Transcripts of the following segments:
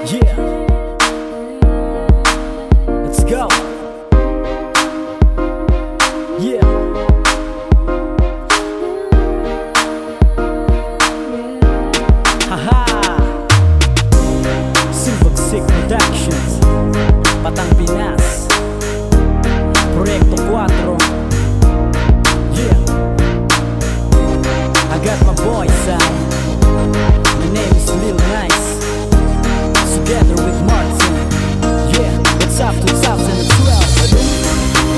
Yeah, let's go. Yeah. Haha. Silvagsik Productions, Batang Pinas, Proyekto 4. Yeah, I got my boy Sam. My name is Lil Nice, together with Martin. Yeah, it's up 2012.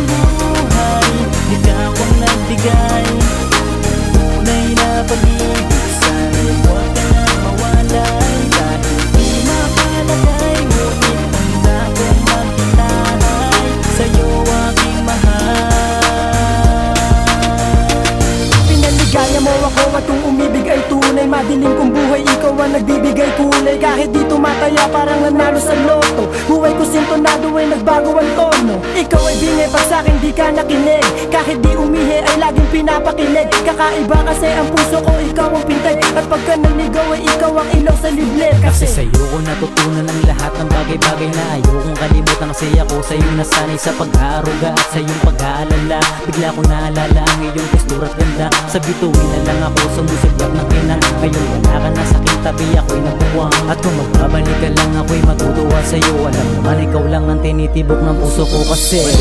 Buhay, ikaw ang nagbigay. Tunay na pag-ibig, sana'y huwag ka na mawalay. Dahil di mapalagay, ngunit handa kong maghitalay sa'yo aking mahal. Pinaligaya mo ako at kung umibig ay tunay. Madilim kong buhay, ikaw ang nagbibigay kulay. Kahit di tumataya parang nanalo sa loto. Buhay ko sintonado ay nagbago ang tono. Ikaw ay bingay pag sa'kin di ka nakinig. Kahit di umihi ay laging pinapakilig. Kakaiba kasi ang puso ko, ikaw ang pintay. At pagka naligaw ay ikaw ang ilaw sa liblib. Kasi sa'yo ko natutunan ang lahat ng bagay-bagay na ayokong kalimutan. Kasi ako sa'yo nasanay sa pag-aaruga at sa iyong pag-aalala. Bigla ko naalala ang iyong postura at ganda. Sa bituin na lang ako sa musiklap ng kinang. Ngayon wala ka na sa aking tabi, ako'y nabuwang. At kung magbabalik ka lang, ako'y matutuwa sa'yo. Alam naman ikaw lang ang tinitibok ng puso ko. Kasi buhay,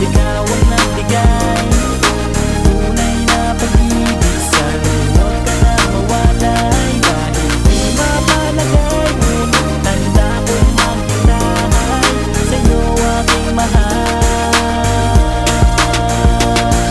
ikaw ang nagbigay. Tunay na pag-ibig, sana'y huwag ka na mawalay. Dahil di mapalagay, ngunit handa kong maghitalay sa'yo aking mahal.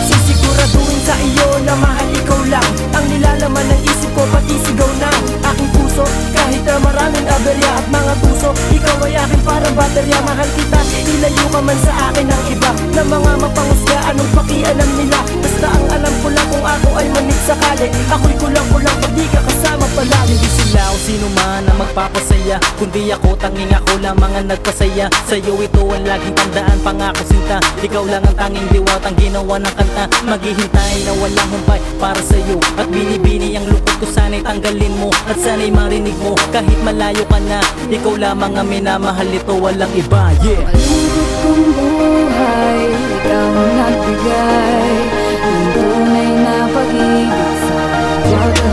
Sisiguraduhin sa iyo na mahal ikaw lang. Ang nilalaman ng isip ko pati sigaw ng aking puso. Kahit na maraming aberya at mga tuso, ikaw ay akin parang baterya. Mahal kita, ilayo ka man sa akin ang iba na mga mapangusga, anong pakialam nila. Basta ang alam ko lang kung ako ay manig sakali. Ako'y kulang-kulang pag di ka kasama palagi. Hindi sila o sino man ang magpapasaya, kundi ako, tanging ako lamang ang nagpasaya. Sa'yo ito ang laging tandaan, pangako sinta. Ikaw lang ang tanging diwatang ginawa ng kanta. Maghihintay na walang humpay para sa'yo. At binibini ang lukot ko, sana'y tanggalin mo. At sana'y marinig mo kahit malayo ka na. Ikaw lamang ang minamahal, ito walang iba. Yeah. Malungkot kong buhay, ikaw ang nagbigay ng tunay na pag-ibig. Sa huwag